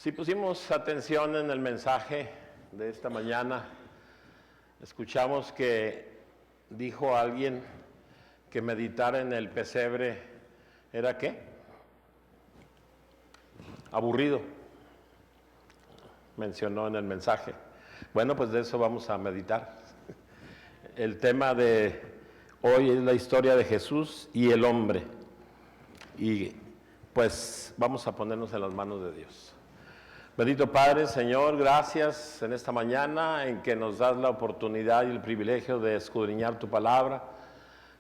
Si pusimos atención en el mensaje de esta mañana, escuchamos que dijo alguien que meditar en el pesebre era ¿qué? Aburrido, mencionó en el mensaje. Bueno, pues de eso vamos a meditar. El tema de hoy es la historia de Jesús y el hombre. Y pues vamos a ponernos en las manos de Dios. Bendito Padre, Señor, gracias en esta mañana en que nos das la oportunidad y el privilegio de escudriñar tu palabra.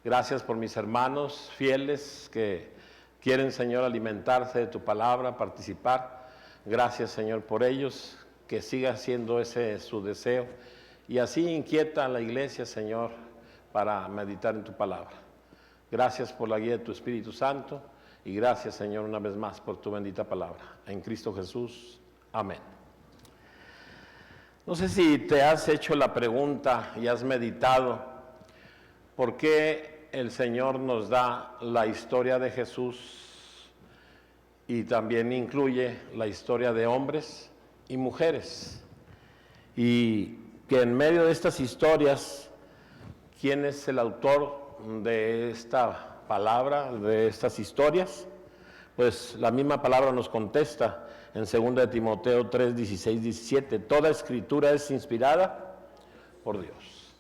Gracias por mis hermanos fieles que quieren, Señor, alimentarse de tu palabra, participar. Gracias, Señor, por ellos, que siga siendo ese su deseo. Y así inquieta a la iglesia, Señor, para meditar en tu palabra. Gracias por la guía de tu Espíritu Santo y gracias, Señor, una vez más por tu bendita palabra. En Cristo Jesús. Amén. No sé si te has hecho la pregunta y has meditado por qué el Señor nos da la historia de Jesús y también incluye la historia de hombres y mujeres. Y que en medio de estas historias, ¿quién es el autor de esta palabra, de estas historias? Pues la misma palabra nos contesta en 2 de Timoteo 3, 16, 17. Toda escritura es inspirada por Dios.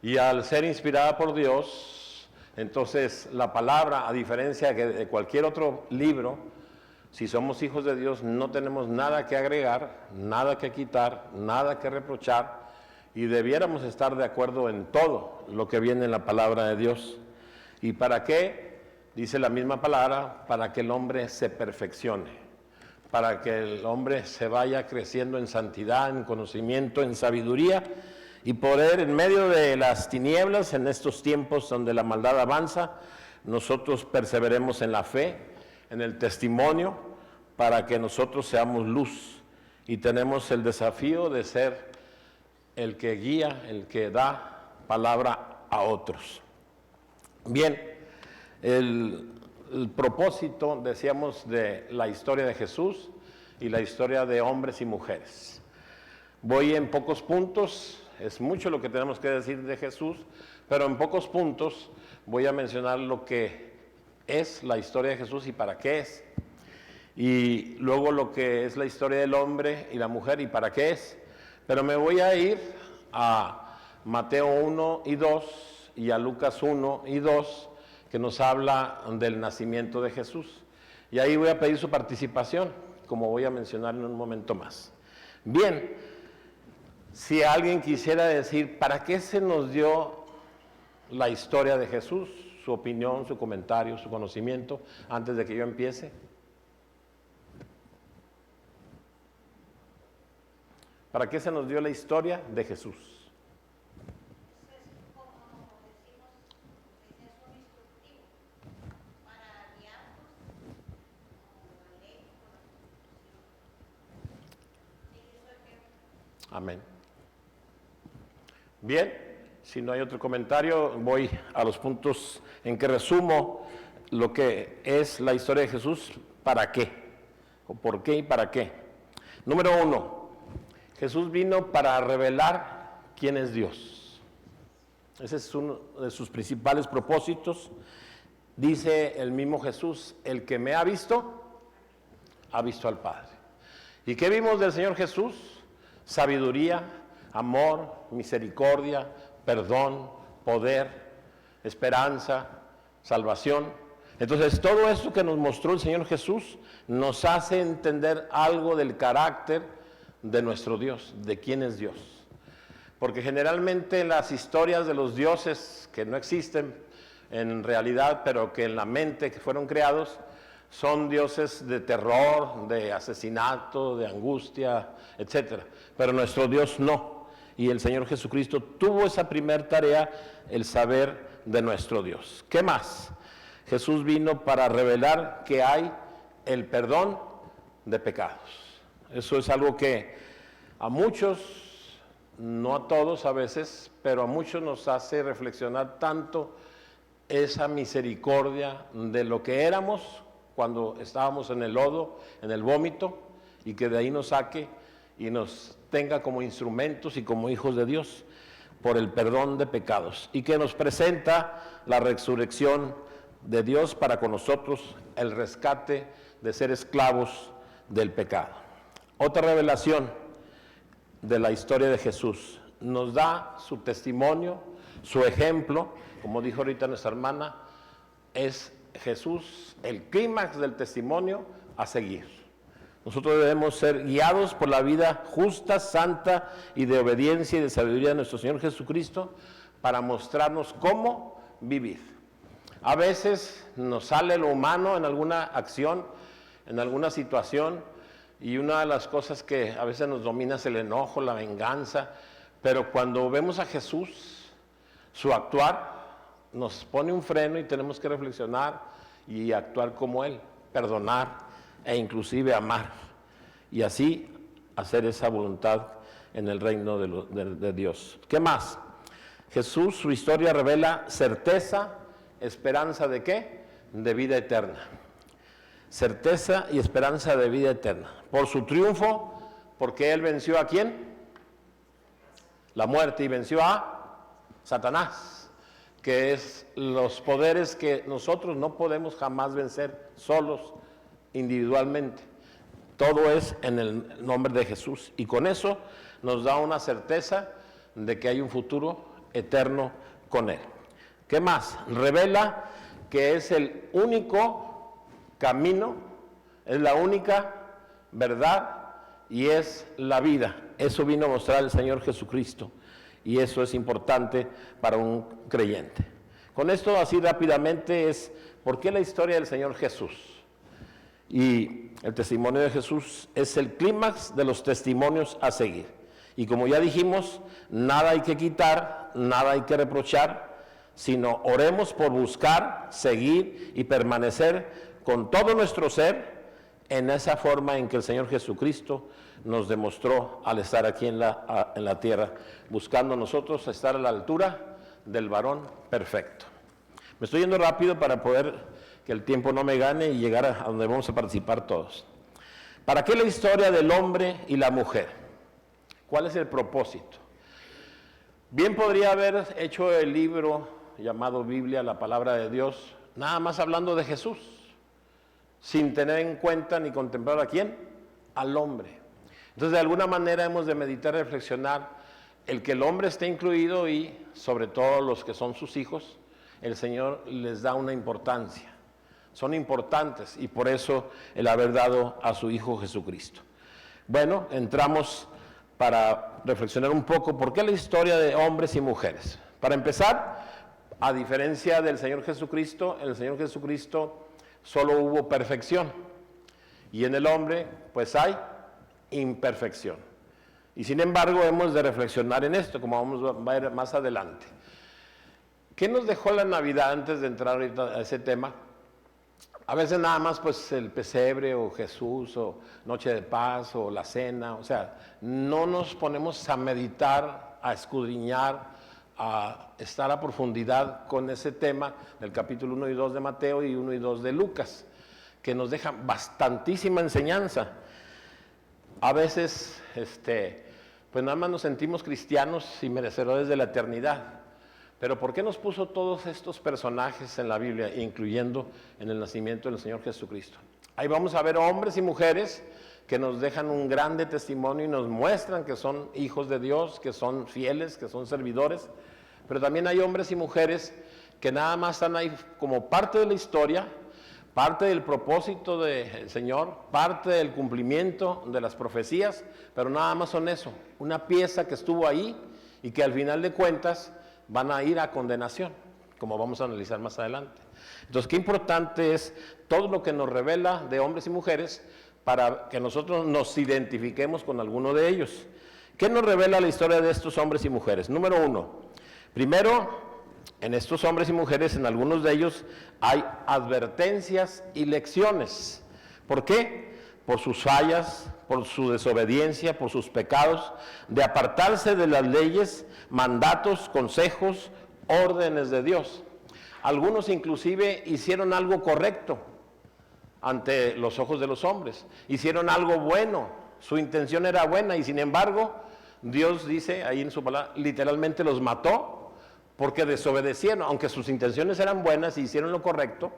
Y al ser inspirada por Dios, entonces la palabra, a diferencia de cualquier otro libro, si somos hijos de Dios, no tenemos nada que agregar, nada que quitar, nada que reprochar, y debiéramos estar de acuerdo en todo lo que viene en la palabra de Dios. ¿Y para qué? Dice la misma palabra, para que el hombre se perfeccione, para que el hombre se vaya creciendo en santidad, en conocimiento, en sabiduría, y poder en medio de las tinieblas, en estos tiempos donde la maldad avanza, nosotros perseveremos en la fe, en el testimonio, para que nosotros seamos luz, y tenemos el desafío de ser el que guía, el que da palabra a otros. Bien, el propósito, decíamos, de la historia de Jesús y la historia de hombres y mujeres. Voy en pocos puntos, es mucho lo que tenemos que decir de Jesús, pero en pocos puntos voy a mencionar lo que es la historia de Jesús y para qué es. Y luego lo que es la historia del hombre y la mujer y para qué es. Pero me voy a ir a Mateo 1 y 2 y a Lucas 1 y 2, que nos habla del nacimiento de Jesús. Y ahí voy a pedir su participación, como voy a mencionar en un momento más. Bien, si alguien quisiera decir, ¿para qué se nos dio la historia de Jesús? Su opinión, su comentario, su conocimiento, antes de que yo empiece. ¿Para qué se nos dio la historia de Jesús? Amén. Bien, si no hay otro comentario, voy a los puntos en que resumo lo que es la historia de Jesús, ¿para qué? ¿O por qué y para qué? Número 1, Jesús vino para revelar quién es Dios. Ese es uno de sus principales propósitos. Dice el mismo Jesús, el que me ha visto al Padre. ¿Y qué vimos del Señor Jesús? Sabiduría, amor, misericordia, perdón, poder, esperanza, salvación. Entonces todo esto que nos mostró el Señor Jesús nos hace entender algo del carácter de nuestro Dios, de quién es Dios. Porque generalmente las historias de los dioses que no existen en realidad, pero que en la mente que fueron creados, son dioses de terror, de asesinato, de angustia, etc. Pero nuestro Dios no. Y el Señor Jesucristo tuvo esa primer tarea, el saber de nuestro Dios. ¿Qué más? Jesús vino para revelar que hay el perdón de pecados. Eso es algo que a muchos, no a todos a veces, pero a muchos nos hace reflexionar tanto esa misericordia de lo que éramos cuando estábamos en el lodo, en el vómito, y que de ahí nos saque y nos tenga como instrumentos y como hijos de Dios por el perdón de pecados, y que nos presenta la resurrección de Dios para con nosotros, el rescate de ser esclavos del pecado. Otra revelación de la historia de Jesús, nos da su testimonio, su ejemplo, como dijo ahorita nuestra hermana, es Jesús el clímax del testimonio a seguir. Nosotros debemos ser guiados por la vida justa, santa y de obediencia y de sabiduría de nuestro Señor Jesucristo para mostrarnos cómo vivir. A veces nos sale lo humano en alguna acción, en alguna situación, y una de las cosas que a veces nos domina es el enojo, la venganza, pero cuando vemos a Jesús, su actuar nos pone un freno y tenemos que reflexionar y actuar como Él, perdonar e inclusive amar, y así hacer esa voluntad en el reino de Dios. ¿Qué más? Jesús, su historia revela certeza, esperanza ¿de qué? De vida eterna. Certeza y esperanza de vida eterna. Por su triunfo, porque Él venció ¿a quién? La muerte, y venció a Satanás, que es los poderes que nosotros no podemos jamás vencer solos, individualmente. Todo es en el nombre de Jesús, y con eso nos da una certeza de que hay un futuro eterno con Él. ¿Qué más? Revela que es el único camino, es la única verdad y es la vida. Eso vino a mostrar el Señor Jesucristo, y eso es importante para un creyente. Con esto, así rápidamente, es ¿por qué la historia del Señor Jesús? Y el testimonio de Jesús es el clímax de los testimonios a seguir. Y como ya dijimos, nada hay que quitar, nada hay que reprochar, sino oremos por buscar, seguir y permanecer con todo nuestro ser en esa forma en que el Señor Jesucristo nos demostró al estar aquí en la tierra, buscando nosotros estar a la altura del varón perfecto. Me estoy yendo rápido para poder que el tiempo no me gane y llegar a donde vamos a participar todos. ¿Para qué la historia del hombre y la mujer? ¿Cuál es el propósito? Bien podría haber hecho el libro llamado Biblia, la palabra de Dios, nada más hablando de Jesús, sin tener en cuenta ni contemplar ¿a quién? Al hombre. Entonces, de alguna manera hemos de meditar, reflexionar, el que el hombre esté incluido, y sobre todo los que son sus hijos, el Señor les da una importancia. Son importantes, y por eso el haber dado a su Hijo Jesucristo. Bueno, entramos para reflexionar un poco por qué la historia de hombres y mujeres. Para empezar, a diferencia del Señor Jesucristo, en el Señor Jesucristo solo hubo perfección, y en el hombre pues hay imperfección. Y sin embargo hemos de reflexionar en esto, como vamos a ver más adelante. ¿Qué nos dejó la Navidad antes de entrar ahorita a ese tema? A veces nada más pues el pesebre o Jesús o Noche de Paz o la cena, o sea, no nos ponemos a meditar, a escudriñar, a estar a profundidad con ese tema del capítulo 1 y 2 de Mateo y 1 y 2 de Lucas, que nos dejan bastantísima enseñanza. A veces, pues nada más nos sentimos cristianos y merecedores de la eternidad. Pero ¿por qué nos puso todos estos personajes en la Biblia, incluyendo en el nacimiento del Señor Jesucristo? Ahí vamos a ver hombres y mujeres que nos dejan un grande testimonio y nos muestran que son hijos de Dios, que son fieles, que son servidores. Pero también hay hombres y mujeres que nada más están ahí como parte de la historia, parte del propósito del Señor, parte del cumplimiento de las profecías, pero nada más son eso, una pieza que estuvo ahí y que al final de cuentas van a ir a condenación, como vamos a analizar más adelante. Entonces, qué importante es todo lo que nos revela de hombres y mujeres para que nosotros nos identifiquemos con alguno de ellos. ¿Qué nos revela la historia de estos hombres y mujeres? Número uno, primero, en estos hombres y mujeres, en algunos de ellos, hay advertencias y lecciones. ¿Por qué? Por sus fallas, por su desobediencia, por sus pecados, de apartarse de las leyes, mandatos, consejos, órdenes de Dios. Algunos inclusive hicieron algo correcto, ante los ojos de los hombres. Hicieron algo bueno, su intención era buena y sin embargo Dios dice ahí en su palabra, literalmente los mató porque desobedecieron, aunque sus intenciones eran buenas y hicieron lo correcto.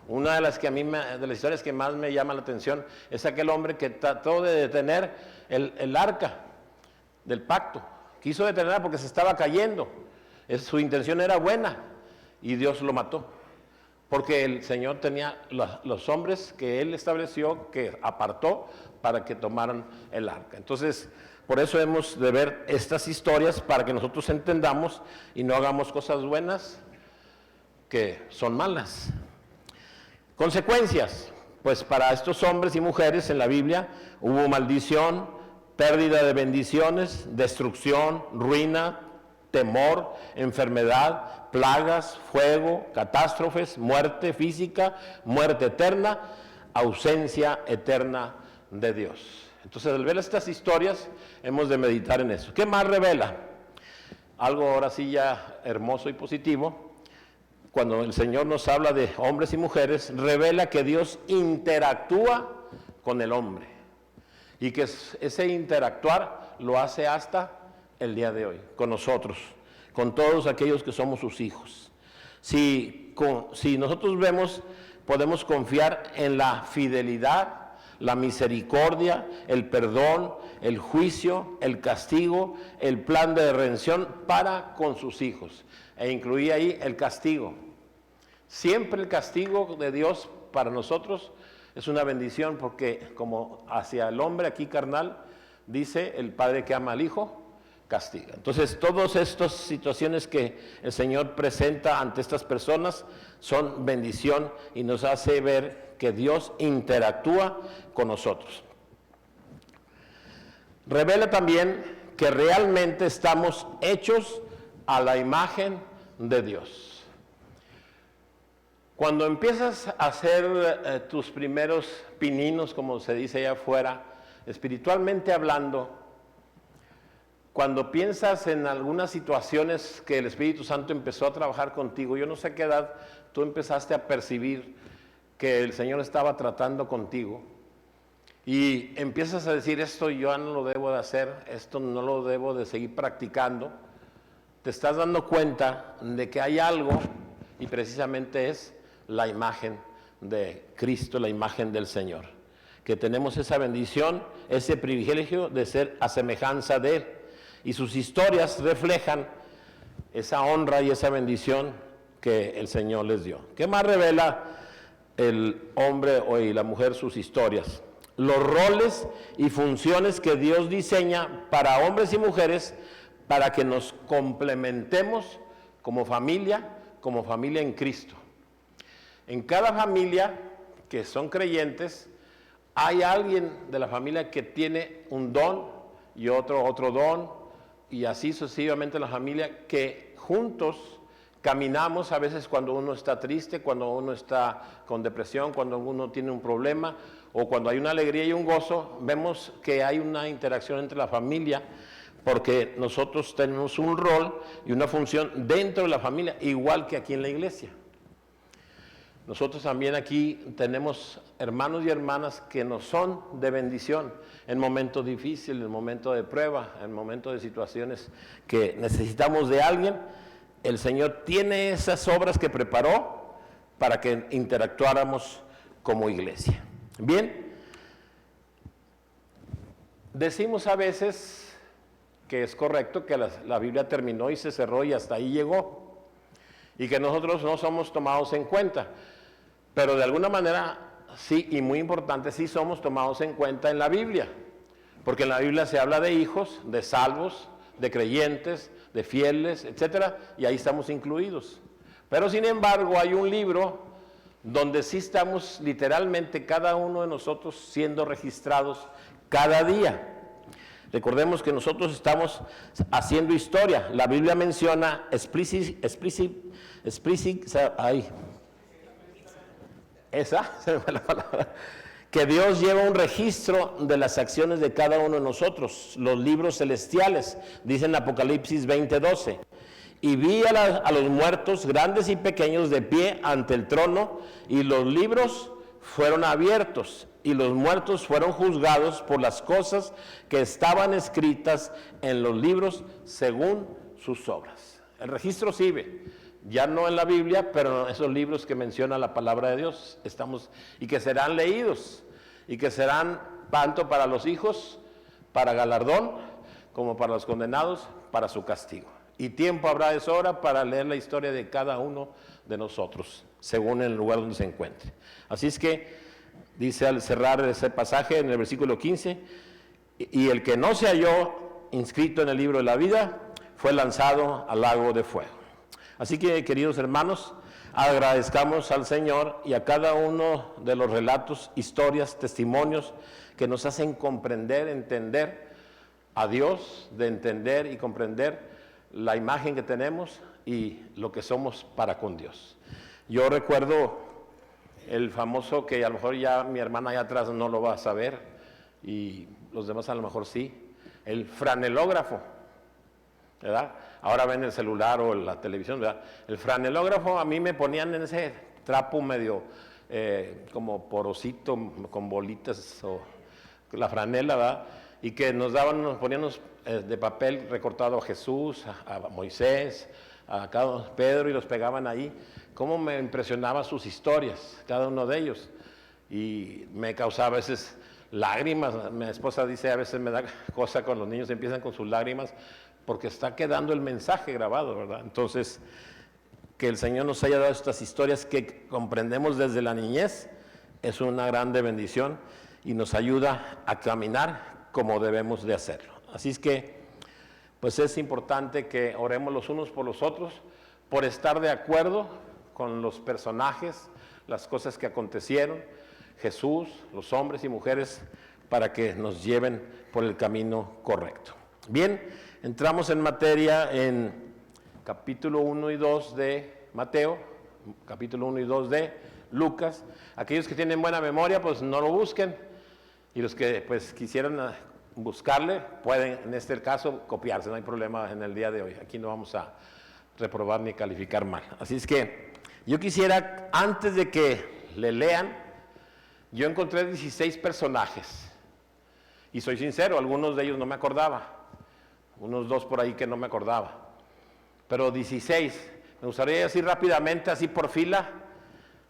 Una de las que de las historias que más me llama la atención es aquel hombre que trató de detener el arca del pacto. Quiso detenerla porque se estaba cayendo. Su intención era buena y Dios lo mató. Porque el Señor tenía los hombres que Él estableció, que apartó para que tomaran el arca. Entonces, por eso hemos de ver estas historias para que nosotros entendamos y no hagamos cosas buenas que son malas. Consecuencias, pues para estos hombres y mujeres en la Biblia hubo maldición, pérdida de bendiciones, destrucción, ruina, temor, enfermedad, plagas, fuego, catástrofes, muerte física, muerte eterna, ausencia eterna de Dios. Entonces, al ver estas historias, hemos de meditar en eso. ¿Qué más revela? Algo ahora sí ya hermoso y positivo. Cuando el Señor nos habla de hombres y mujeres, revela que Dios interactúa con el hombre y que ese interactuar lo hace hasta el día de hoy, con nosotros, con todos aquellos que somos sus hijos. Si nosotros vemos, podemos confiar en la fidelidad, la misericordia, el perdón, el juicio, el castigo, el plan de redención para con sus hijos. E incluí ahí el castigo. Siempre el castigo de Dios para nosotros es una bendición porque como hacia el hombre aquí carnal, dice el padre que ama al hijo, castiga. Entonces todas estas situaciones que el Señor presenta ante estas personas son bendición y nos hace ver que Dios interactúa con nosotros. Revela también que realmente estamos hechos a la imagen de Dios. Cuando empiezas a hacer tus primeros pininos, como se dice allá afuera, espiritualmente hablando, cuando piensas en algunas situaciones que el Espíritu Santo empezó a trabajar contigo, yo no sé a qué edad tú empezaste a percibir que el Señor estaba tratando contigo y empiezas a decir, esto yo no lo debo de hacer, esto no lo debo de seguir practicando, te estás dando cuenta de que hay algo y precisamente es la imagen de Cristo, la imagen del Señor, que tenemos esa bendición, ese privilegio de ser a semejanza de Él. Y sus historias reflejan esa honra y esa bendición que el Señor les dio. ¿Qué más revela el hombre y la mujer sus historias? Los roles y funciones que Dios diseña para hombres y mujeres para que nos complementemos como familia en Cristo. En cada familia que son creyentes, hay alguien de la familia que tiene un don y otro don, y así sucesivamente la familia que juntos caminamos a veces cuando uno está triste, cuando uno está con depresión, cuando uno tiene un problema o cuando hay una alegría y un gozo, vemos que hay una interacción entre la familia porque nosotros tenemos un rol y una función dentro de la familia, igual que aquí en la iglesia. Nosotros también aquí tenemos hermanos y hermanas que nos son de bendición en momentos difíciles, en momentos de prueba, en momentos de situaciones que necesitamos de alguien. El Señor tiene esas obras que preparó para que interactuáramos como iglesia. Bien, decimos a veces que es correcto que la Biblia terminó y se cerró y hasta ahí llegó, y que nosotros no somos tomados en cuenta, pero de alguna manera sí, y muy importante, sí somos tomados en cuenta en la Biblia, porque en la Biblia se habla de hijos, de salvos, de creyentes, de fieles, etcétera, y ahí estamos incluidos. Pero sin embargo hay un libro donde sí estamos literalmente cada uno de nosotros siendo registrados cada día. Recordemos que nosotros estamos haciendo historia. La Biblia menciona que Dios lleva un registro de las acciones de cada uno de nosotros, los libros celestiales, dice en Apocalipsis 20:12. Y vi a los muertos, grandes y pequeños, de pie ante el trono, y los libros fueron abiertos y los muertos fueron juzgados por las cosas que estaban escritas en los libros según sus obras. El registro sigue, ya no en la Biblia, pero en esos libros que menciona la palabra de Dios estamos, y que serán leídos y que serán tanto para los hijos, para galardón, como para los condenados, para su castigo. Y tiempo habrá de sobra para leer la historia de cada uno de nosotros, según el lugar donde se encuentre. Así es que, dice al cerrar ese pasaje en el versículo 15, y el que no se halló inscrito en el libro de la vida, fue lanzado al lago de fuego. Así que, queridos hermanos, agradezcamos al Señor y a cada uno de los relatos, historias, testimonios que nos hacen comprender, entender a Dios, de entender y comprender la imagen que tenemos y lo que somos para con Dios. Yo recuerdo el famoso, que a lo mejor ya mi hermana allá atrás no lo va a saber y los demás a lo mejor sí, el franelógrafo, ¿verdad? Ahora ven el celular o la televisión, ¿verdad? El franelógrafo, a mí me ponían en ese trapo medio como porosito, con bolitas, o la franela, ¿verdad? Y que nos ponían de papel recortado a Jesús, a Moisés, a cada Pedro, y los pegaban ahí. Cómo me impresionaba sus historias, cada uno de ellos. Y me causaba a veces lágrimas. Mi esposa dice, a veces me da cosa con los niños, empiezan con sus lágrimas, porque está quedando el mensaje grabado, ¿verdad? Entonces, que el Señor nos haya dado estas historias que comprendemos desde la niñez, es una grande bendición y nos ayuda a caminar como debemos de hacerlo. Así es que, pues es importante que oremos los unos por los otros, por estar de acuerdo con los personajes, las cosas que acontecieron, Jesús, los hombres y mujeres, para que nos lleven por el camino correcto. Bien, entramos en materia en capítulo 1 y 2 de Mateo, capítulo 1 y 2 de Lucas. Aquellos que tienen buena memoria, pues no lo busquen, y los que pues quisieran buscarle, pueden en este caso copiarse, no hay problema en el día de hoy. Aquí no vamos a reprobar ni calificar mal. Así es que yo quisiera, antes de que le lean, yo encontré 16 personajes, y soy sincero, algunos de ellos no me acordaba, unos 2 por ahí que no me acordaba, pero 16, me gustaría decir rápidamente, así por fila,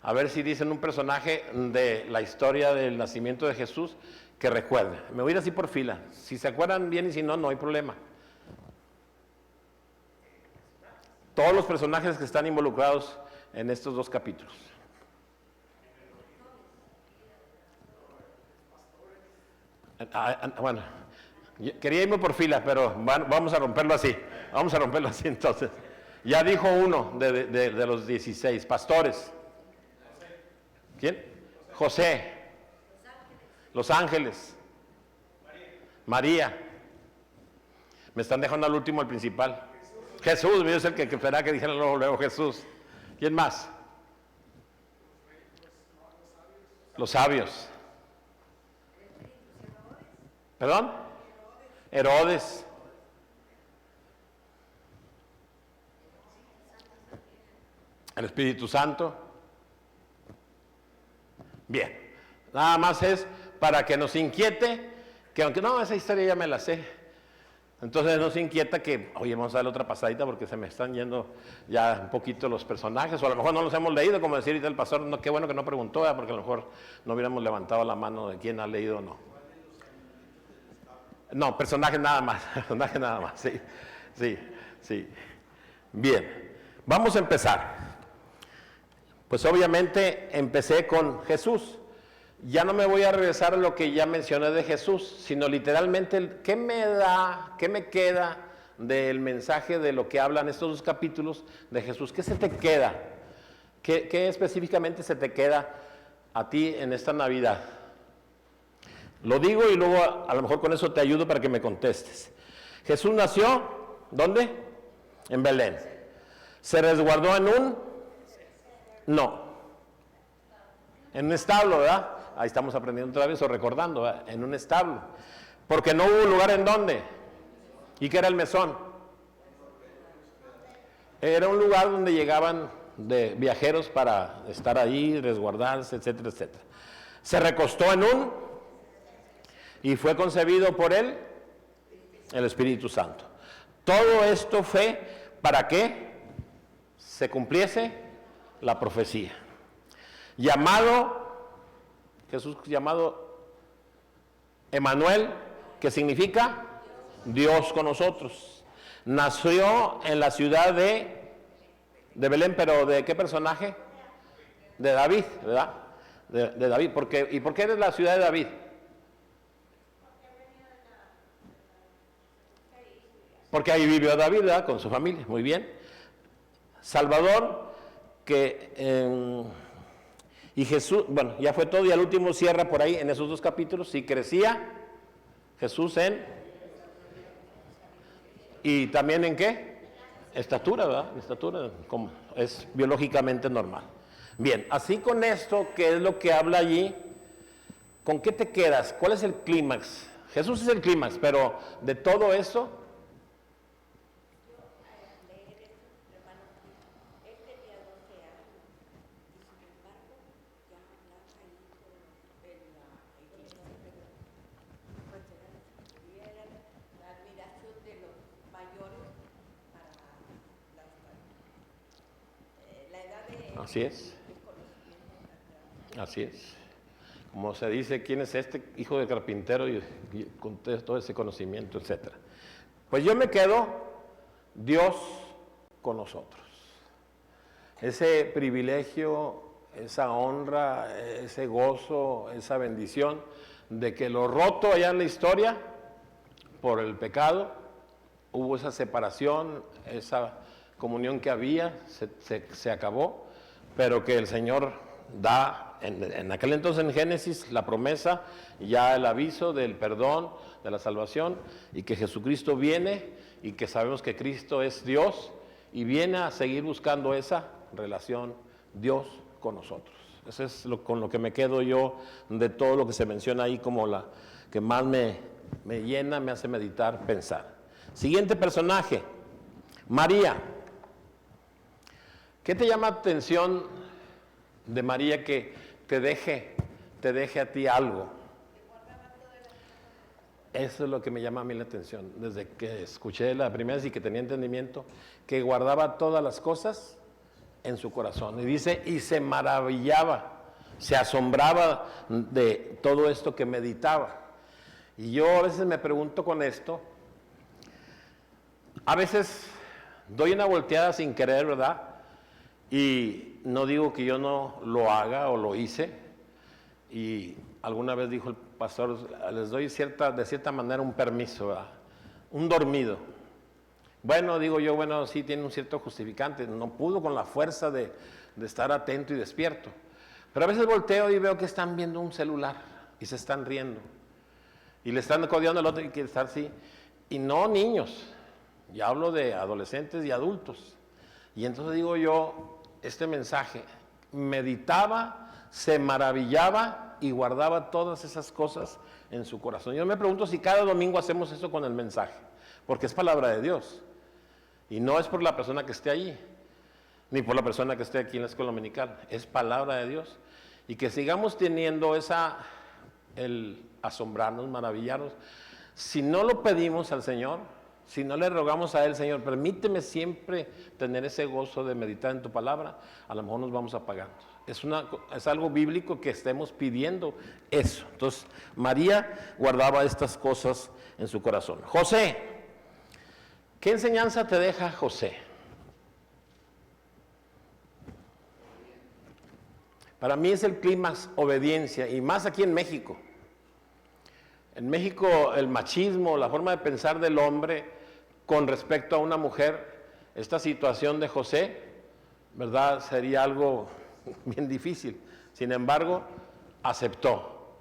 a ver si dicen un personaje de la historia del nacimiento de Jesús que recuerde. Me voy a ir así por fila, si se acuerdan bien y si no, no hay problema. Todos los personajes que están involucrados en estos 2 capítulos. Bueno, quería irme por fila, pero vamos a romperlo así. Vamos a romperlo así entonces. Ya dijo uno de los 16, pastores. ¿Quién? José. Los ángeles. María. Me están dejando al último, el principal. Jesús, es el que esperaba que dijera luego Jesús. ¿Quién más? Los sabios. ¿Perdón? Herodes. El Espíritu Santo. Bien. Nada más es para que nos inquiete, que aunque no, esa historia ya me la sé, entonces nos inquieta que, oye, vamos a darle otra pasadita porque se me están yendo ya un poquito los personajes, o a lo mejor no los hemos leído, como decía ahorita el pastor, no, qué bueno que no preguntó, porque a lo mejor no hubiéramos levantado la mano de quién ha leído o no. No, personajes nada más, sí. Bien, vamos a empezar. Pues obviamente empecé con Jesús. Ya no me voy a regresar a lo que ya mencioné de Jesús, sino literalmente, ¿qué me queda del mensaje de lo que hablan estos 2 capítulos de Jesús? ¿Qué se te queda? ¿Qué específicamente se te queda a ti en esta Navidad? Lo digo y luego a lo mejor con eso te ayudo para que me contestes. Jesús nació, ¿dónde? En Belén. ¿Se resguardó en un? No. En un establo, ¿verdad? Ahí estamos aprendiendo otra vez o recordando, ¿verdad? En un establo. Porque no hubo lugar en dónde. ¿Y qué era el mesón? Era un lugar donde llegaban de viajeros para estar ahí, resguardarse, etcétera, etcétera. Se recostó en un y fue concebido por él el Espíritu Santo. Todo esto fue para que se cumpliese la profecía. Jesús llamado Emanuel, que significa Dios con nosotros. Nació en la ciudad de Belén, pero ¿de qué personaje? De David, ¿verdad? De David. ¿Y por qué es la ciudad de David? Porque ahí vivió David, ¿verdad? Con su familia, muy bien. Salvador, y Jesús, bueno, ya fue todo, y al último cierra por ahí en esos 2 capítulos, y crecía Jesús ¿y también en qué? Estatura, ¿verdad? Estatura, como es biológicamente normal. Bien, así con esto, ¿qué es lo que habla allí? ¿Con qué te quedas? ¿Cuál es el clímax? Jesús es el clímax, pero de todo eso, así es. Así es. Como se dice, ¿quién es este hijo de carpintero? Y con todo ese conocimiento, etcétera. Pues yo me quedo, Dios con nosotros. Ese privilegio, esa honra, ese gozo, esa bendición de que lo roto allá en la historia por el pecado, hubo esa separación, esa comunión que había, se acabó, pero que el Señor da, en aquel entonces en Génesis, la promesa, ya el aviso del perdón, de la salvación, y que Jesucristo viene, y que sabemos que Cristo es Dios, y viene a seguir buscando esa relación Dios con nosotros. Eso es con lo que me quedo yo de todo lo que se menciona ahí, como la que más me llena, me hace meditar, pensar. Siguiente personaje, María. ¿Qué te llama la atención de María que te deje a ti algo? Eso es lo que me llama a mí la atención, desde que escuché la primera vez y que tenía entendimiento, que guardaba todas las cosas en su corazón. Y dice, y se maravillaba, se asombraba de todo esto que meditaba. Y yo a veces me pregunto con esto, a veces doy una volteada sin querer, ¿verdad? Y no digo que yo no lo haga o lo hice. Y alguna vez dijo el pastor, les doy de cierta manera un permiso, ¿verdad? Un dormido. Bueno, digo yo, bueno, sí tiene un cierto justificante, no pudo con la fuerza de estar atento y despierto. Pero a veces volteo y veo que están viendo un celular y se están riendo. Y le están codeando al otro y quiere estar así. Y no niños, ya hablo de adolescentes y adultos. Y entonces digo yo, este mensaje, meditaba, se maravillaba y guardaba todas esas cosas en su corazón. Yo me pregunto si cada domingo hacemos eso con el mensaje, porque es palabra de Dios. Y no es por la persona que esté allí, ni por la persona que esté aquí en la escuela dominical, es palabra de Dios. Y que sigamos teniendo el asombrarnos, maravillarnos. Si no lo pedimos al Señor, si no le rogamos a Él, Señor, permíteme siempre tener ese gozo de meditar en tu palabra, a lo mejor nos vamos apagando. Es algo bíblico que estemos pidiendo eso. Entonces, María guardaba estas cosas en su corazón. José, ¿qué enseñanza te deja José? Para mí es el clímax, obediencia, y más aquí en México. En México el machismo, la forma de pensar del hombre con respecto a una mujer, esta situación de José, ¿verdad? Sería algo bien difícil. Sin embargo, aceptó.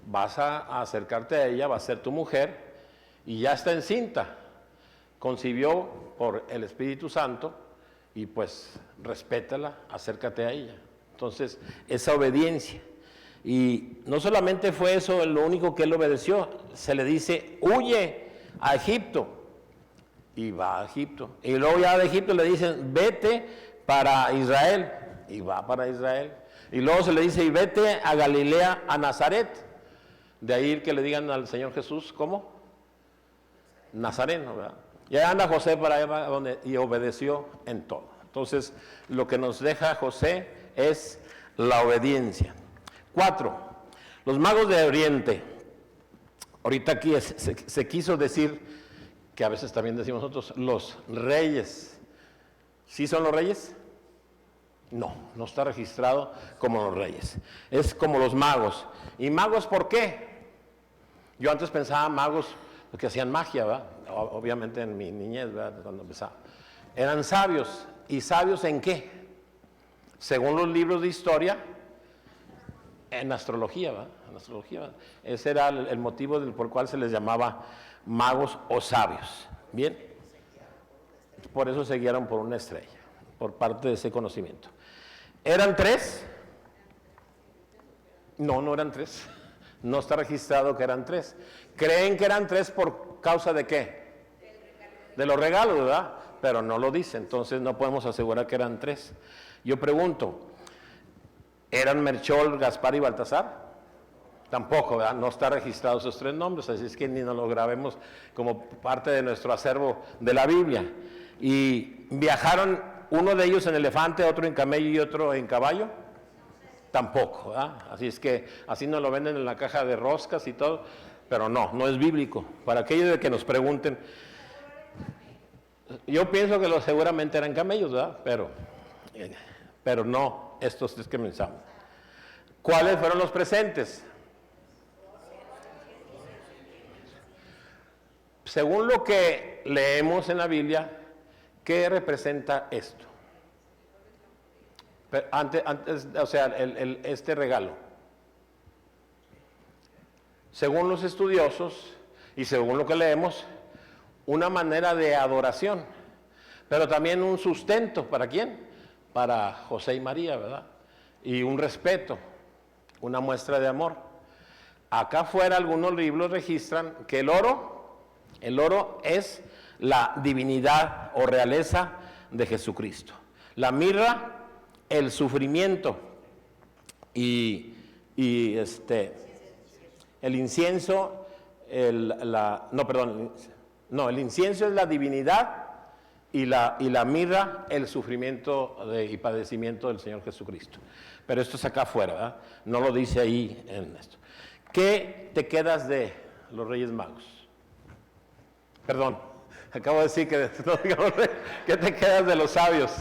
Vas a acercarte a ella, va a ser tu mujer, y ya está encinta. Concibió por el Espíritu Santo, y pues respétala, acércate a ella. Entonces, esa obediencia. Y no solamente fue eso lo único que él obedeció, se le dice, huye a Egipto, y va a Egipto. Y luego ya de Egipto le dicen, vete para Israel, y va para Israel. Y luego se le dice, y vete a Galilea, a Nazaret. De ahí que le digan al Señor Jesús, ¿cómo? Nazareno, ¿verdad? Y ahí anda José para allá y obedeció en todo. Entonces, lo que nos deja José es la obediencia. 4. Los magos de Oriente. Ahorita aquí se quiso decir, que a veces también decimos nosotros, los reyes. ¿Sí son los reyes? No, no está registrado como los reyes. Es como los magos. ¿Y magos por qué? Yo antes pensaba magos que hacían magia, ¿verdad? Obviamente en mi niñez, ¿verdad? Cuando empezaba. Eran sabios. ¿Y sabios en qué? Según los libros de historia, en astrología, ¿verdad? En astrología, ¿verdad? Ese era el motivo por el cual se les llamaba magos o sabios. Bien. Por eso se guiaron por una estrella, por parte de ese conocimiento. ¿Eran 3? No, no eran 3. No está registrado que eran 3. ¿Creen que eran 3 por causa de qué? De los regalos, ¿verdad? Pero no lo dice, entonces no podemos asegurar que eran 3. Yo pregunto, ¿eran Melchor, Gaspar y Baltasar? Tampoco, ¿verdad? No está registrado esos 3 nombres, así es que ni nos lo grabemos como parte de nuestro acervo de la Biblia. ¿Y viajaron uno de ellos en elefante, otro en camello y otro en caballo? Tampoco, ¿verdad? Así es que así nos lo venden en la caja de roscas y todo, pero no es bíblico. Para aquellos de que nos pregunten, yo pienso que seguramente eran camellos, ¿verdad? Pero no estos 3 que pensamos. ¿Cuáles fueron los presentes? Según lo que leemos en la Biblia, ¿qué representa esto? Antes, o sea, este regalo. Según los estudiosos y según lo que leemos, una manera de adoración, pero también un sustento. ¿Para quién? Para José y María, ¿verdad? Y un respeto, una muestra de amor. Acá afuera algunos libros registran que el oro es la divinidad o realeza de Jesucristo. La mirra, el sufrimiento y el incienso, el incienso es la divinidad y la mirra, el sufrimiento y padecimiento del Señor Jesucristo. Pero esto es acá afuera, ¿verdad? No lo dice ahí en esto. ¿Qué te quedas de los Reyes Magos? Perdón, acabo de decir que no digamos, ¿qué te quedas de los sabios?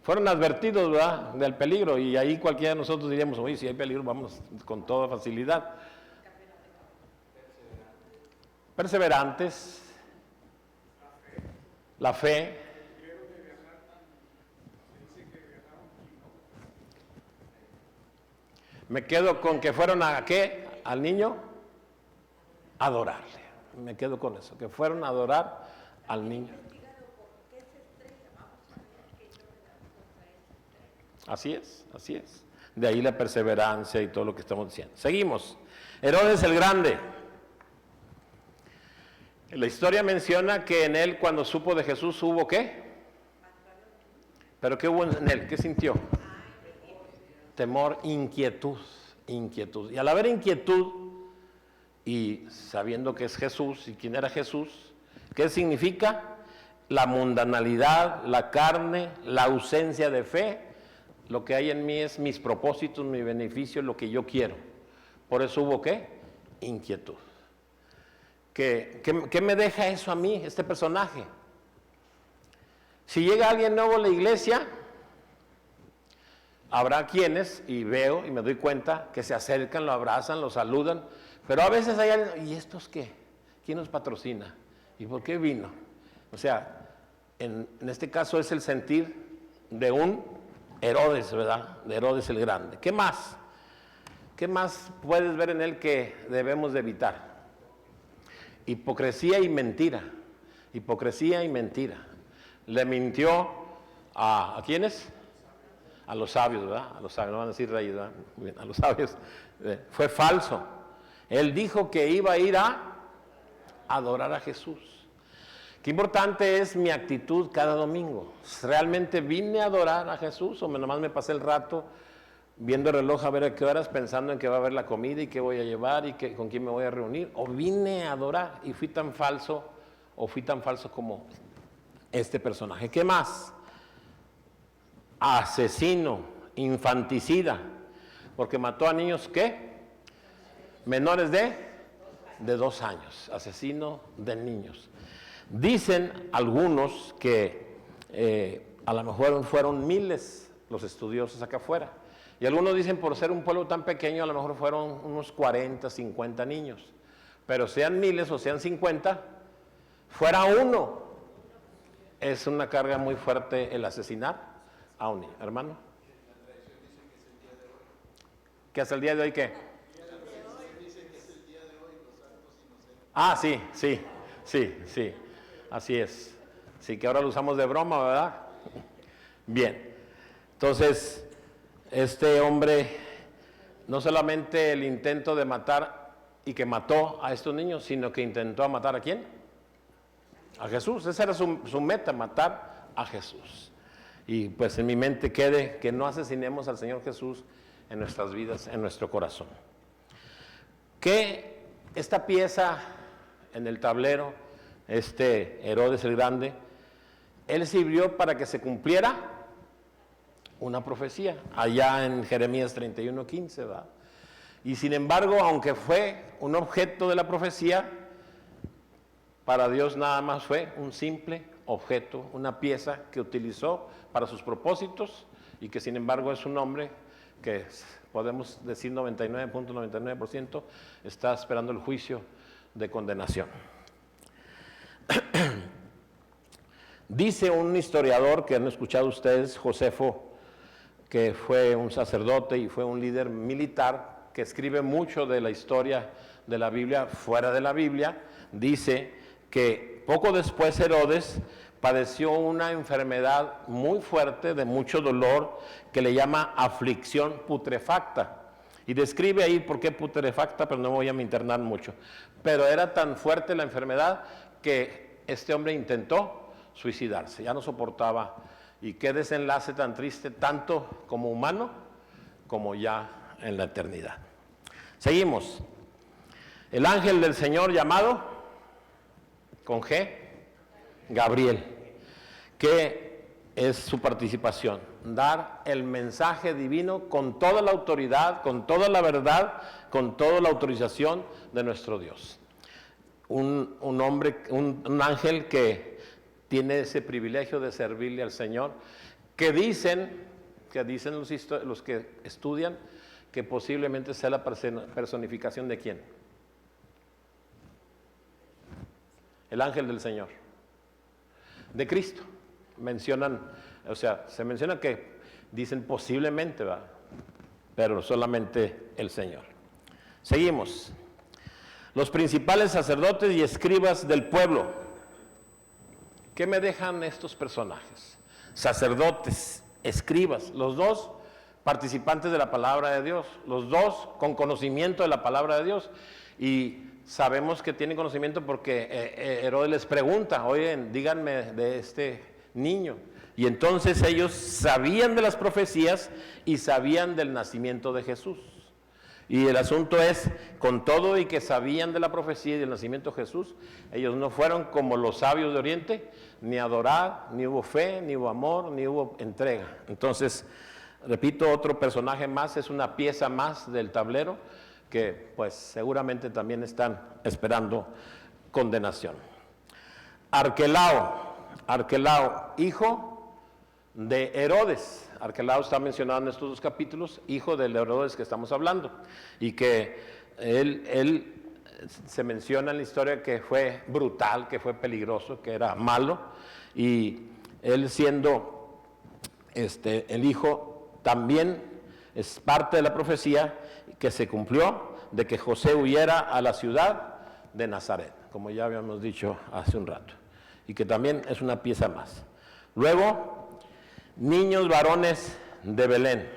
Fueron advertidos, ¿verdad?, del peligro, y ahí cualquiera de nosotros diríamos, oye, si hay peligro, vamos con toda facilidad. Perseverantes, la fe. Me quedo con que fueron a ¿qué? Al niño, adorarle. Me quedo con eso, que fueron a adorar al niño. Así es, así es. De ahí la perseverancia y todo lo que estamos diciendo. Seguimos. Herodes el Grande. La historia menciona que en él, cuando supo de Jesús, ¿hubo qué? ¿Pero qué hubo en él? ¿Qué sintió? Temor, inquietud. Y al haber inquietud, y sabiendo que es Jesús, y quién era Jesús, ¿qué significa? La mundanalidad, la carne, la ausencia de fe. Lo que hay en mí es mis propósitos, mi beneficio, lo que yo quiero. Por eso hubo ¿qué? Inquietud. ¿Qué me deja eso a mí, este personaje? Si llega alguien nuevo a la iglesia, habrá quienes, y veo y me doy cuenta, que se acercan, lo abrazan, lo saludan, pero a veces hay alguien, ¿y estos qué? ¿Quién nos patrocina? ¿Y por qué vino? O sea, en este caso es el sentir de un Herodes, ¿verdad? De Herodes el Grande. ¿Qué más? ¿Qué más puedes ver en él que debemos de evitar? Hipocresía y mentira. Hipocresía y mentira. Le mintió ¿a quiénes? a los sabios, ¿verdad? A los sabios, no van a decir reyes, ¿verdad? Muy bien, a los sabios. Fue falso. Él dijo que iba a ir a adorar a Jesús. Qué importante es mi actitud cada domingo. ¿Realmente vine a adorar a Jesús o nomás me pasé el rato viendo el reloj a ver a qué horas, pensando en que va a haber la comida y qué voy a llevar y con quién me voy a reunir? ¿O vine a adorar y fui tan falso como este personaje? ¿Qué más? Asesino, infanticida, porque mató a niños, ¿qué? Menores de 2 años, asesino de niños. Dicen algunos que a lo mejor fueron miles los estudiosos acá afuera, y algunos dicen por ser un pueblo tan pequeño a lo mejor fueron unos 40, 50 niños, pero sean miles o sean 50, fuera uno, es una carga muy fuerte el asesinar a un niño. Hermano, ¿qué es el día de hoy qué? Ah, sí, así es. Sí, que ahora lo usamos de broma, ¿verdad? Bien, entonces, este hombre, no solamente el intento de matar y que mató a estos niños, sino que intentó matar ¿a quién? A Jesús. Esa era su meta, matar a Jesús. Y pues en mi mente quede que no asesinemos al Señor Jesús en nuestras vidas, en nuestro corazón. Que esta pieza en el tablero, Herodes el Grande, él sirvió para que se cumpliera una profecía, allá en Jeremías 31:15, ¿verdad? Y sin embargo, aunque fue un objeto de la profecía, para Dios nada más fue un simple objeto, una pieza que utilizó para sus propósitos y que sin embargo es un hombre que podemos decir 99.99% está esperando el juicio de condenación. Dice un historiador que han escuchado ustedes, Josefo, que fue un sacerdote y fue un líder militar, que escribe mucho de la historia de la Biblia, fuera de la Biblia, dice que poco después Herodes padeció una enfermedad muy fuerte, de mucho dolor, que le llama aflicción putrefacta. Y describe ahí por qué putrefacta, pero no voy a internar mucho. Pero era tan fuerte la enfermedad que este hombre intentó suicidarse, ya no soportaba. Y qué desenlace tan triste, tanto como humano, como ya en la eternidad. Seguimos. El ángel del Señor llamado, con G, Gabriel, que es su participación, dar el mensaje divino con toda la autoridad, con toda la verdad, con toda la autorización de nuestro Dios. Un hombre, un ángel que tiene ese privilegio de servirle al Señor, que dicen los que estudian, que posiblemente sea la personificación de ¿quién? El ángel del Señor, de Cristo. Mencionan, o sea, se menciona que dicen posiblemente, ¿verdad? Pero solamente el Señor. Seguimos. Los principales sacerdotes y escribas del pueblo. ¿Qué me dejan estos personajes? Sacerdotes, escribas, los dos participantes de la palabra de Dios, los dos con conocimiento de la palabra de Dios. Y sabemos que tienen conocimiento porque Herodes les pregunta, oye, díganme de este niño. Y entonces ellos sabían de las profecías y sabían del nacimiento de Jesús. Y el asunto es, con todo y que sabían de la profecía y del nacimiento de Jesús, ellos no fueron como los sabios de Oriente, ni a adorar, ni hubo fe, ni hubo amor, ni hubo entrega. Entonces, repito, otro personaje más, es una pieza más del tablero, que pues seguramente también están esperando condenación. Arquelao, hijo de Herodes. Arquelao está mencionado en estos 2 capítulos, hijo del Herodes que estamos hablando, y que él se menciona en la historia que fue brutal, que fue peligroso, que era malo, y él siendo el hijo también es parte de la profecía que se cumplió de que José huyera a la ciudad de Nazaret, como ya habíamos dicho hace un rato, y que también es una pieza más. Luego, niños varones de Belén.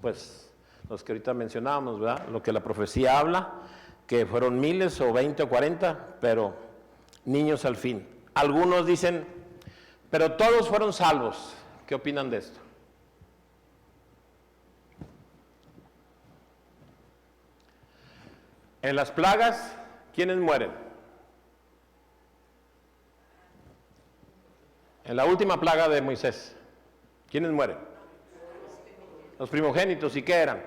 Pues los que ahorita mencionábamos, ¿verdad? Lo que la profecía habla, que fueron miles o 20 o 40, pero niños al fin. Algunos dicen, pero todos fueron salvos. ¿Qué opinan de esto? En las plagas, ¿quiénes mueren? En la última plaga de Moisés, ¿quiénes mueren? Los primogénitos. ¿Y qué eran?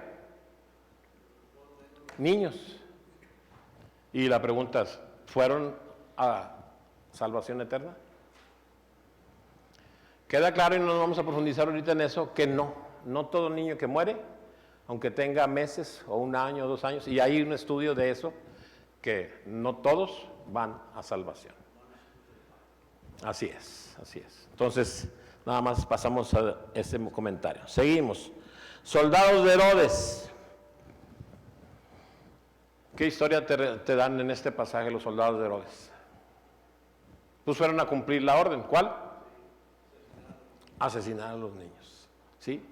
Niños. Y la pregunta es, ¿fueron a salvación eterna? Queda claro, y no nos vamos a profundizar ahorita en eso, que no todo niño que muere, aunque tenga meses o 1 año o 2 años, y hay un estudio de eso, que no todos van a salvación. Así es, así es. Entonces, nada más pasamos a ese comentario. Seguimos. Soldados de Herodes. ¿Qué historia te dan en este pasaje los soldados de Herodes? Pues fueron a cumplir la orden. ¿Cuál? Asesinar a los niños. ¿Sí?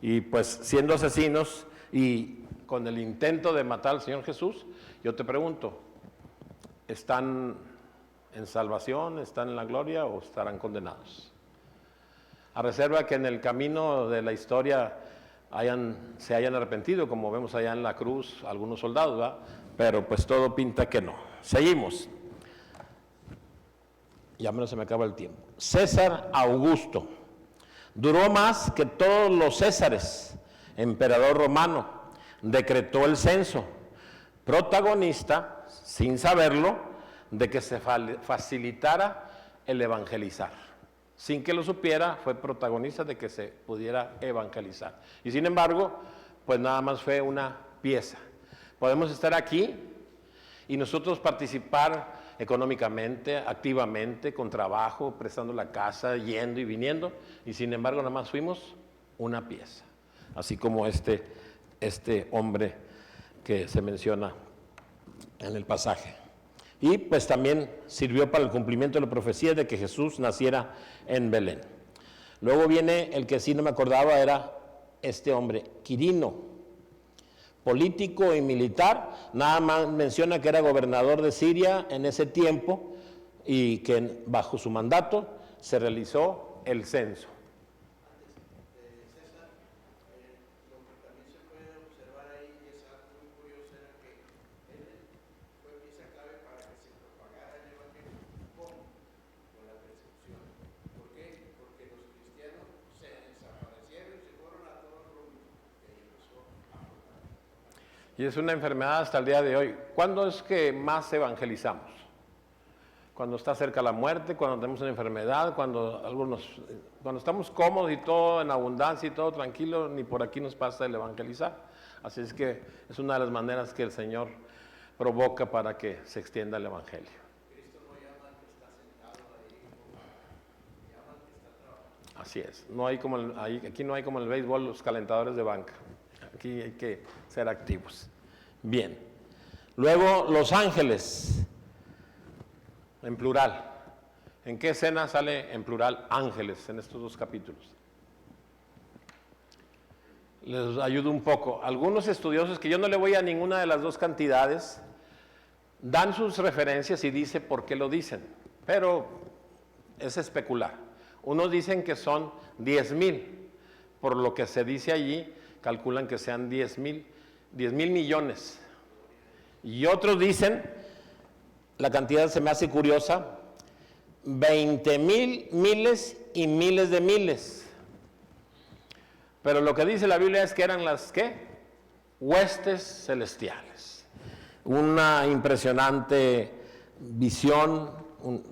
Y pues siendo asesinos y con el intento de matar al Señor Jesús, yo te pregunto, ¿están en salvación, están en la gloria o estarán condenados? A reserva que en el camino de la historia se hayan arrepentido, como vemos allá en la cruz algunos soldados, ¿verdad? Pero pues todo pinta que no. Seguimos. Ya menos se me acaba el tiempo. César Augusto. Duró más que todos los Césares. Emperador romano. Decretó el censo. Protagonista, sin saberlo, de que se facilitara el evangelizar. Sin que lo supiera, fue protagonista de que se pudiera evangelizar. Y sin embargo, pues nada más fue una pieza. Podemos estar aquí y nosotros participar económicamente, activamente, con trabajo, prestando la casa, yendo y viniendo, y sin embargo nada más fuimos una pieza. Así como este hombre que se menciona en el pasaje. Y pues también sirvió para el cumplimiento de la profecía de que Jesús naciera en Belén. Luego viene el que sí no me acordaba, era este hombre, Quirino, político y militar. Nada más menciona que era gobernador de Siria en ese tiempo y que bajo su mandato se realizó el censo. Y es una enfermedad hasta el día de hoy. ¿Cuándo es que más evangelizamos? Cuando está cerca la muerte, cuando tenemos una enfermedad, cuando estamos cómodos y todo en abundancia y todo tranquilo, ni por aquí nos pasa el evangelizar. Así es que es una de las maneras que el Señor provoca para que se extienda el evangelio. Cristo no llama al que está sentado ahí, llama al que está trabajando. Así es. Aquí no hay como en el béisbol los calentadores de banca. Aquí hay que ser activos. Bien. Luego, los ángeles, en plural. ¿En qué escena sale en plural ángeles en estos 2 capítulos? Les ayudo un poco. Algunos estudiosos, que yo no le voy a ninguna de las 2 cantidades, dan sus referencias y dice por qué lo dicen, pero es especular. Unos dicen que son 10,000, por lo que se dice allí, calculan que sean 10,000 millones. Y otros dicen, la cantidad se me hace curiosa, 20,000 miles y miles de miles. Pero lo que dice la Biblia es que eran las, ¿qué? Huestes celestiales. Una impresionante visión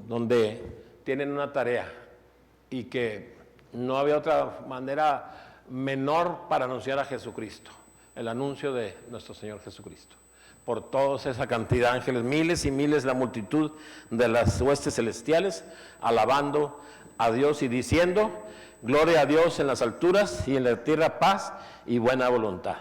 donde tienen una tarea y que no había otra manera menor para anunciar a Jesucristo, el anuncio de nuestro Señor Jesucristo. Por toda esa cantidad de ángeles, miles y miles, la multitud de las huestes celestiales, alabando a Dios y diciendo, gloria a Dios en las alturas y en la tierra paz y buena voluntad.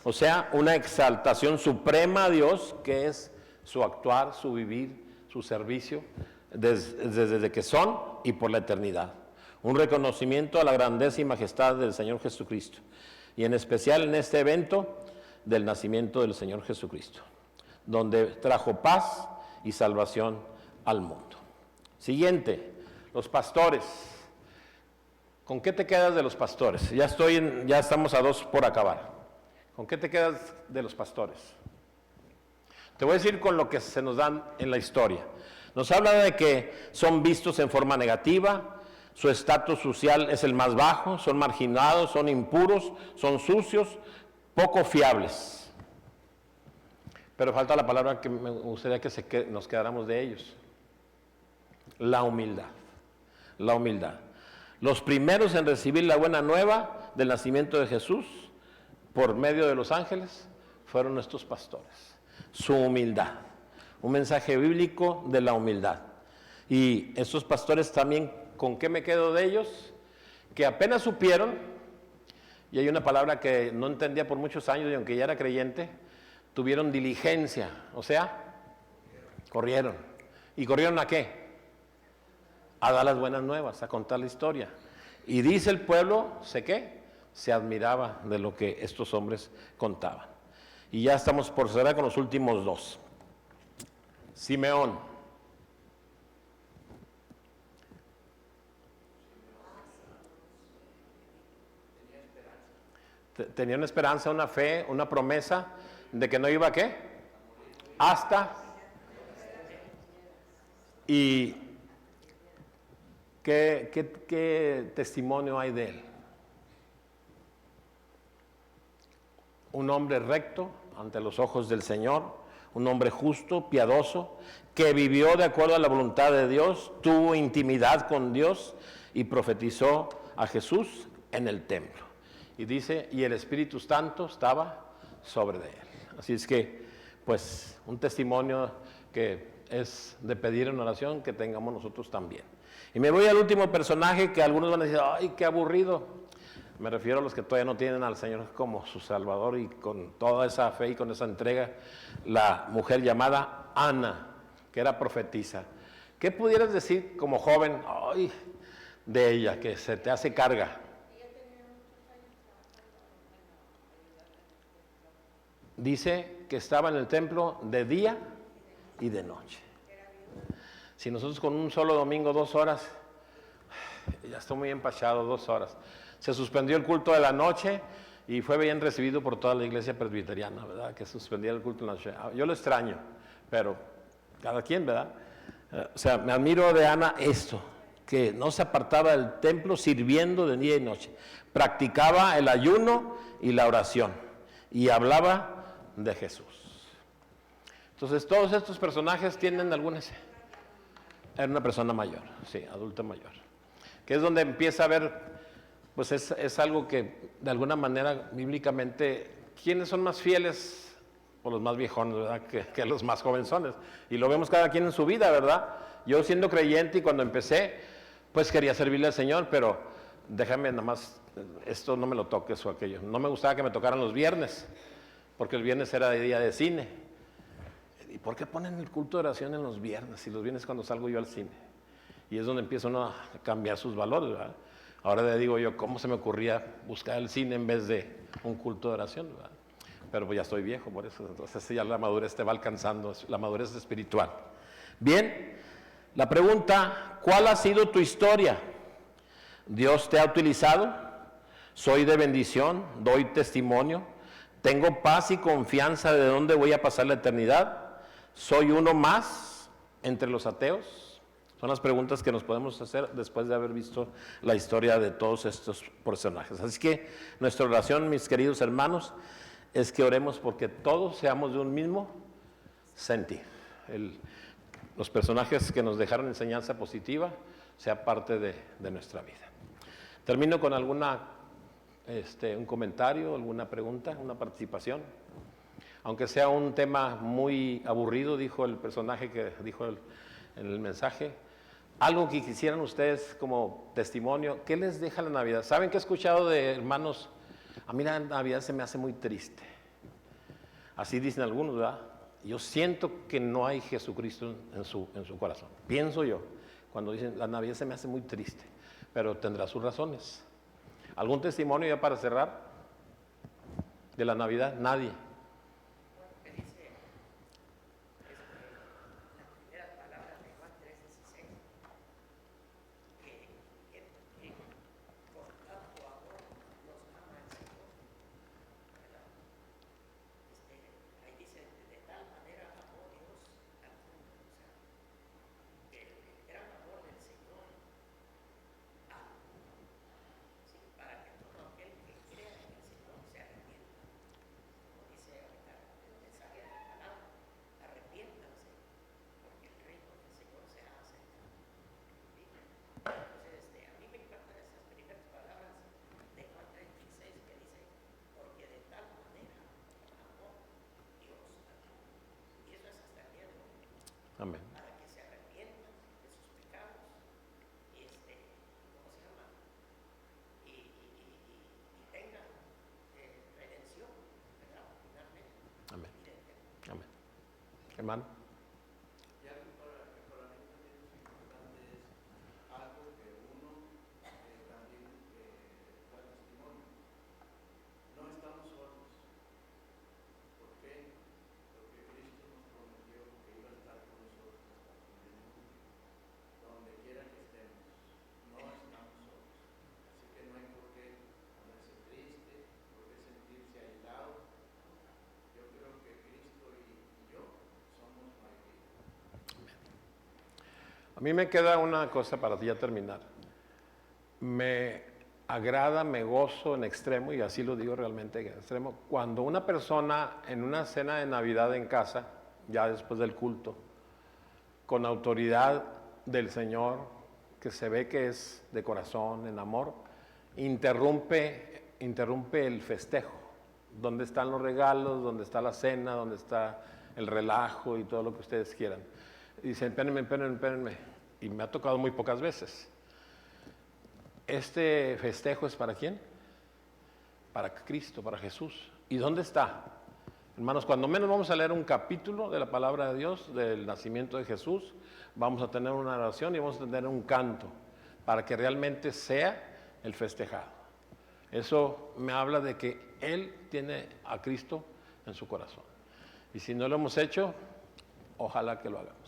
O sea, una exaltación suprema a Dios, que es su actuar, su vivir, su servicio, desde que son y por la eternidad. un reconocimiento a la grandeza y majestad del Señor Jesucristo, y en especial en este evento del nacimiento del Señor Jesucristo, donde trajo paz y salvación al mundo. Siguiente, los pastores. ¿Con qué te quedas de los pastores? Ya estamos a 2 por acabar. ¿Con qué te quedas de los pastores? Te voy a decir con lo que se nos dan en la historia. Nos habla de que son vistos en forma negativa, su estatus social es el más bajo, son marginados, son impuros, son sucios, poco fiables. Pero falta la palabra que me gustaría que nos quedáramos de ellos. La humildad. La humildad. Los primeros en recibir la buena nueva del nacimiento de Jesús por medio de los ángeles fueron estos pastores. Su humildad. Un mensaje bíblico de la humildad. Y estos pastores también, ¿con qué me quedo de ellos? Que apenas supieron, y hay una palabra que no entendía por muchos años y aunque ya era creyente, tuvieron diligencia, o sea, corrieron. ¿Y corrieron a qué? A dar las buenas nuevas, a contar la historia. Y dice el pueblo, ¿sé qué? Se admiraba de lo que estos hombres contaban. Y ya estamos por cerrar con los últimos 2. Simeón. Tenía una esperanza, una fe, una promesa de que no iba a qué, hasta. Y ¿qué testimonio hay de él? Un hombre recto ante los ojos del Señor, un hombre justo, piadoso, que vivió de acuerdo a la voluntad de Dios, tuvo intimidad con Dios y profetizó a Jesús en el templo. Y dice, y el Espíritu Santo estaba sobre de él. Así es que, pues, un testimonio que es de pedir en oración que tengamos nosotros también. Y me voy al último personaje que algunos van a decir, ¡ay, qué aburrido! Me refiero a los que todavía no tienen al Señor como su Salvador y con toda esa fe y con esa entrega, la mujer llamada Ana, que era profetisa. ¿Qué pudieras decir como joven, ¡ay!, de ella, que se te hace carga? Dice que estaba en el templo de día y de noche. Si nosotros con un solo domingo 2 horas, ya estoy muy empachado, 2 horas. Se suspendió el culto de la noche y fue bien recibido por toda la iglesia presbiteriana, ¿verdad? Que suspendía el culto de la noche. Yo lo extraño, pero cada quien, ¿verdad? O sea, me admiro de Ana esto, que no se apartaba del templo sirviendo de día y noche. Practicaba el ayuno y la oración y hablaba de Jesús. Entonces todos estos personajes tienen algunas. Era una persona mayor, sí, adulta mayor, que es donde empieza a ver, pues es algo que de alguna manera bíblicamente, ¿quiénes son más fieles o los más viejones, verdad, que los más jovenzones? Y lo vemos cada quien en su vida, ¿verdad? Yo siendo creyente y cuando empecé, pues quería servirle al Señor, pero déjame nada más, esto no me lo toques o aquello. No me gustaba que me tocaran los viernes, porque el viernes era de día de cine. ¿Y por qué ponen el culto de oración en los viernes? Y los viernes cuando salgo yo al cine. Y es donde empieza uno a cambiar sus valores, ¿verdad? Ahora le digo yo, ¿cómo se me ocurría buscar el cine en vez de un culto de oración, ¿verdad? Pero pues ya estoy viejo por eso, entonces ya la madurez te va alcanzando, la madurez espiritual. Bien, la pregunta, ¿cuál ha sido tu historia? ¿Dios te ha utilizado? ¿Soy de bendición? ¿Doy testimonio? ¿Tengo paz y confianza de dónde voy a pasar la eternidad? ¿Soy uno más entre los ateos? Son las preguntas que nos podemos hacer después de haber visto la historia de todos estos personajes. Así que nuestra oración, mis queridos hermanos, es que oremos porque todos seamos de un mismo sentir. Los personajes que nos dejaron enseñanza positiva sea parte de nuestra vida. Termino con un comentario, alguna pregunta, una participación. Aunque sea un tema muy aburrido, dijo el personaje que dijo en el mensaje, algo que quisieran ustedes como testimonio, ¿qué les deja la Navidad? ¿Saben que he escuchado de hermanos? A mí la Navidad se me hace muy triste. Así dicen algunos, ¿verdad? Yo siento que no hay Jesucristo en su corazón. Pienso yo, cuando dicen la Navidad se me hace muy triste. pero tendrá sus razones. ¿Algún testimonio ya para cerrar de la Navidad? Nadie. Amén. Amén. Amén. Hermano. A mí me queda una cosa para ya terminar. Me agrada, me gozo en extremo, y así lo digo realmente en extremo, cuando una persona en una cena de Navidad en casa, ya después del culto, con autoridad del Señor, que se ve que es de corazón, en amor, interrumpe el festejo. ¿Dónde están los regalos? ¿Dónde está la cena? ¿Dónde está el relajo y todo lo que ustedes quieran? Y dicen, espérenme. Y me ha tocado muy pocas veces. ¿Este festejo es para quién? Para Cristo, para Jesús. ¿Y dónde está? Hermanos, cuando menos vamos a leer un capítulo de la palabra de Dios, del nacimiento de Jesús, vamos a tener una oración y vamos a tener un canto, para que realmente sea el festejado. Eso me habla de que Él tiene a Cristo en su corazón. Y si no lo hemos hecho, ojalá que lo hagamos.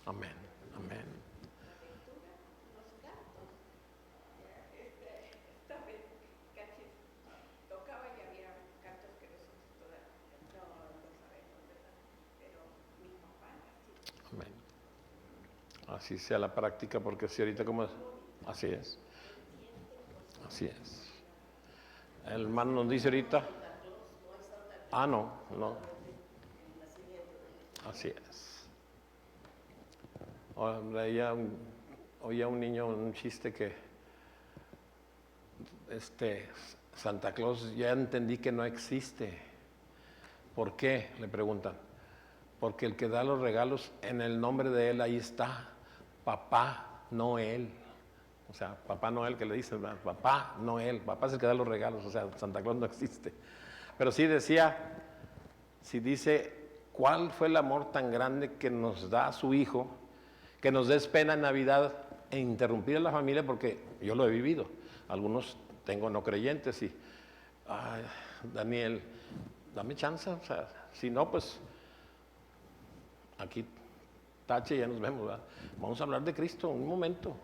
Amén, amén. Amén. Así sea la práctica, porque si ahorita como es, así es. Así es. El hermano nos dice ahorita, no. Así es. Oía un niño un chiste que Santa Claus, ya entendí que no existe. ¿Por qué? Le preguntan. Porque el que da los regalos en el nombre de él, ahí está, Papá Noel. O sea, Papá Noel, que le dicen, Papá Noel, papá es el que da los regalos, o sea, Santa Claus no existe. Pero sí dice, ¿cuál fue el amor tan grande que nos da a su hijo, que nos des pena en Navidad e interrumpir a la familia? Porque yo lo he vivido. Algunos tengo no creyentes y, Daniel, dame chance, o sea, si no, pues aquí tache y ya nos vemos, ¿verdad? Vamos a hablar de Cristo un momento.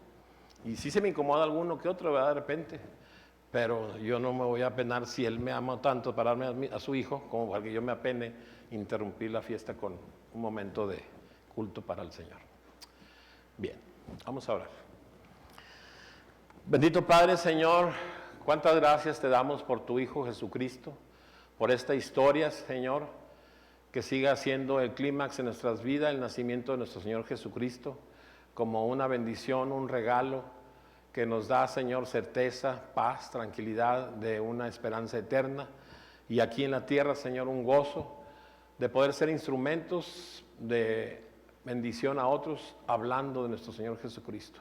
Y sí se me incomoda alguno que otro, ¿verdad? De repente. Pero yo no me voy a apenar si Él me ama tanto para darme a su hijo, como para que yo me apene interrumpir la fiesta con un momento de culto para el Señor. Bien, vamos a orar. Bendito Padre, Señor, cuántas gracias te damos por tu Hijo Jesucristo, por esta historia, Señor, que siga siendo el clímax en nuestras vidas, el nacimiento de nuestro Señor Jesucristo, como una bendición, un regalo que nos da, Señor, certeza, paz, tranquilidad de una esperanza eterna. Y aquí en la tierra, Señor, un gozo de poder ser instrumentos de bendición a otros hablando de nuestro Señor Jesucristo.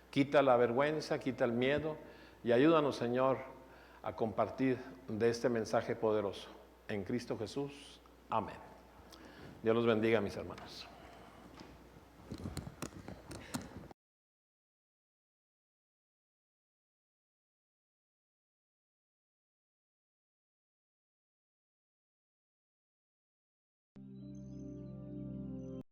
Quita la vergüenza, quita el miedo y ayúdanos, Señor, a compartir de este mensaje poderoso. En Cristo Jesús. Amén. Dios los bendiga, mis hermanos.